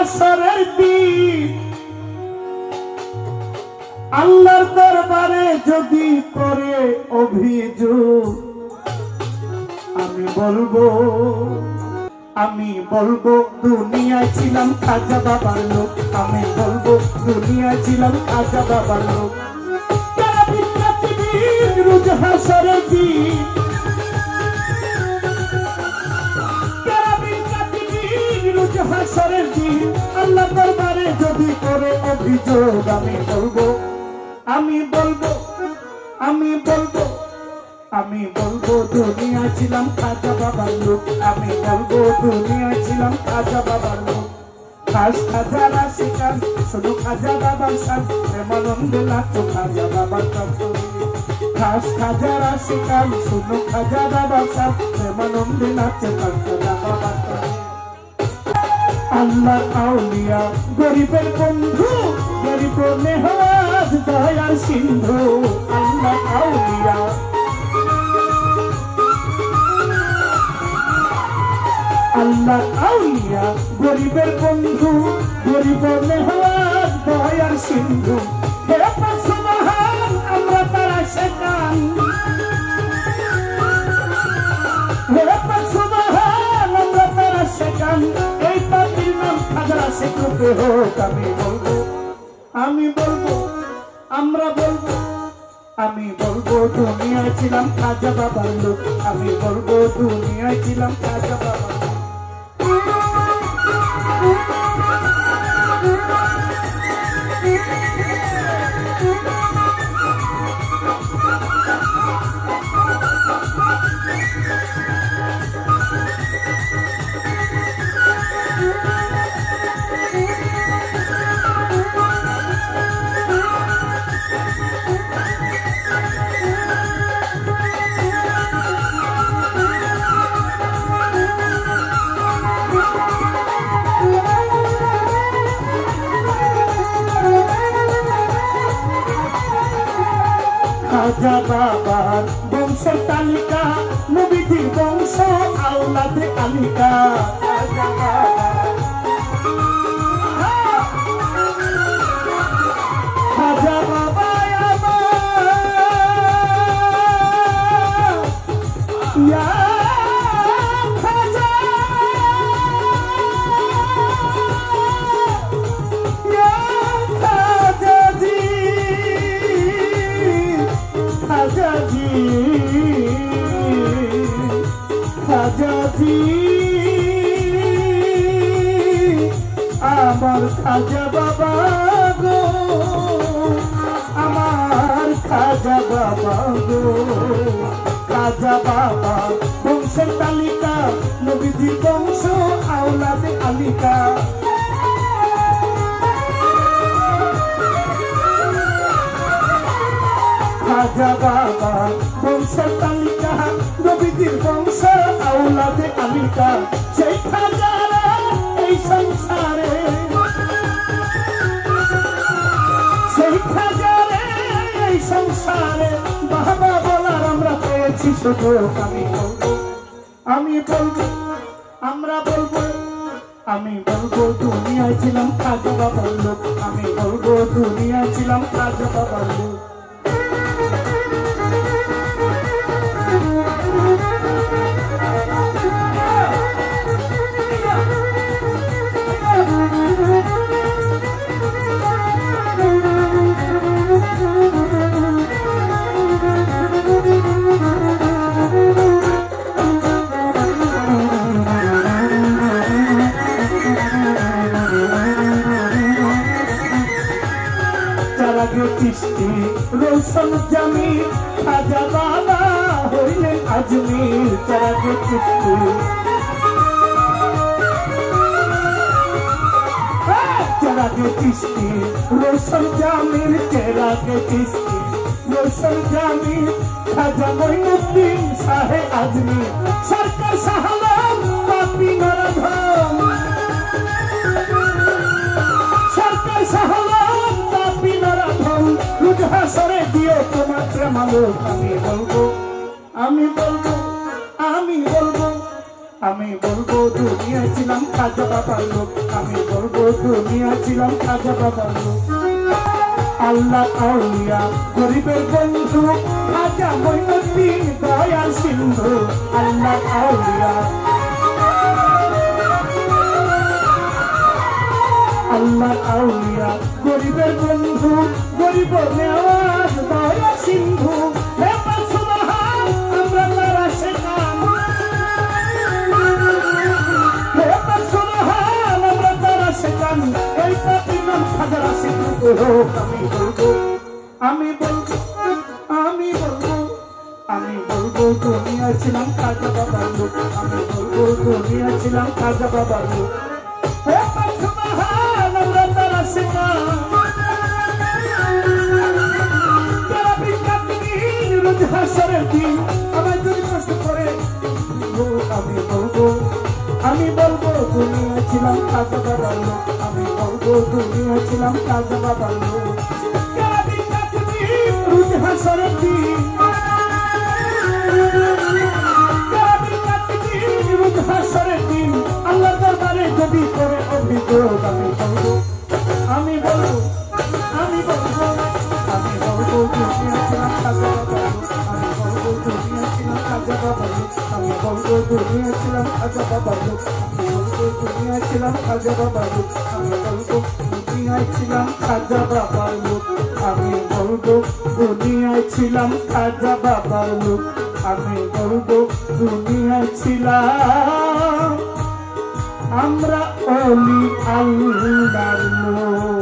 হাসরের দিন আল্লাহর দরবারে যদি করে অভিযোগ আমি বলবো দুনিয়ায় ছিলাম খাজা বাবার লোক। আমি বলবো দুনিয়ায় ছিলাম খাজা বাবার লোক। রোজ হাসরের দিন রোজ হাসরের দিন আল্লাহর দরবারে যদি করে অভিযোগ আমি বলবো দুনিয়ায় ছিলাম খাজা বাবার লোক। আমি বলবো দুনিয়ায় ছিলাম খাজা বাবার লোক। খাস খাজা রাশিকান শুধু খাজা বাবার সান প্রেমানন্দে নাচো খাজা বাবার তত্ত্ব। খাস খাজা রাশিকান শুধু খাজা বাবার সান প্রেমানন্দে নাচো খাজা বাবার তত্ত্ব। আল্লাহর আউলিয়া গরিবের বন্ধু গরিব নেহাজ দয়ার সিন্ধু। আল্লাহর আউলিয়া গরিবের বন্ধু গরিব নেহাজ দয়ার সিন্ধু। হে পাক সুবহান আমরা তারা শেখান। হে পাক সুবহান আমরা তারা শেখান। এই পাপির নাম খাজা শেখতে হোক। আমি বলবো দুনিয়ায় ছিলাম খাজা বাবার লোক। আমি বলবো দুনিয়ায় ছিলাম খাজা বাবার লোক। খাজা বাবার বংশের তালিকা নবীজির বংশ আওলাদে আলিকা। খাজা বাবা খাজাজি আমার খাজা বাবা গো। আমার খাজা বাবা গো। খাজা বাবা বংশের তালিকা নবীজির বংশ আওলাদে আলিকা। খাজা বাবা বংশের তালিকা নবীজির বংশ আওলাদে আলিকা। সেই খাজারা এই সংসারে বাবা বলার আমরা পেয়েছি সুযোগ। আমি বলবো দুনিয়ায় ছিলাম খাজা বাবার লোক। আমি বলবো দুনিয়ায় ছিলাম খাজা বাবার লোক। চিশতি রৌশন জামি খাজা বাবা হইলেন আজমির। চারাগে চিশতি চারাগে চিশতি রৌশন জামির। চারাগে চিশতি রৌশন জামির খাজা মঈনুদ্দিন শাহে আজমির। সরকার শাহলাম পাপি নরধম। সরকার শাহলাম পাপি নরধম। রোজ হাসরে দিও তোমার প্রেমালোক। আমি বলবো আমি বলবো দুনিয়ায় ছিলাম খাজা বাবার লোক, আমি বলবো দুনিয়ায় ছিলাম খাজা বাবার লোক। আল্লাহ আউলিয়া গরিবের বন্ধু খাজা মঈনুদ্দিন দয়ার সিন্ধু। আল্লাহ আউলিয়া আল্লাহ আউলিয়া গরিবের বন্ধু গরিব নেওয়াজ দয়া সিন্ধু। আমরা তারা শেখান আমরা তারা শেখান এই পাপির নাম খাজা সিন্ধু। আমি বলবো আমি বলবো আমি বলবো আমি বলবো দুনিয়া ছিলাম খাজা বাবার লোক, আমি বলবো দুনিয়া ছিলাম খাজা বাবার লোক। আমরা তারা শেখান রোজ হাসরের দিন আমার যদি কষ্ট করে আমি বলবো দুনিয়া ছিলাম খাজা বাবার লোক, আমি বলবো দুনিয়া ছিলাম খাজা বাবার লোক। রোজ হাসরের দিন রোজ হাসরের দিন আল্লাহ দরবারে যদি করে অভিযোগ আমি বলবো আমি বলবো আমি বলবো দুনিয়া ছিলাম খাজা বাবার লোক, আমি বলবো দুনিয়া ছিলাম খাজা বাবার লোক, আমি বলবো দুনিয়া ছিলাম খাজা বাবার লোক, আমি বলবো দুনিয়া ছিলাম খাজা বাবার লোক, আমি বলবো দুনিয়ায় ছিলাম খাজা বাবার লোক, আমি বলবো দুনিয়ায় ছিলাম খাজা বাবার লোক, আমি বলবো দুনিয়ায় ছিলাম আমরা অলি আল্লাহর লোক।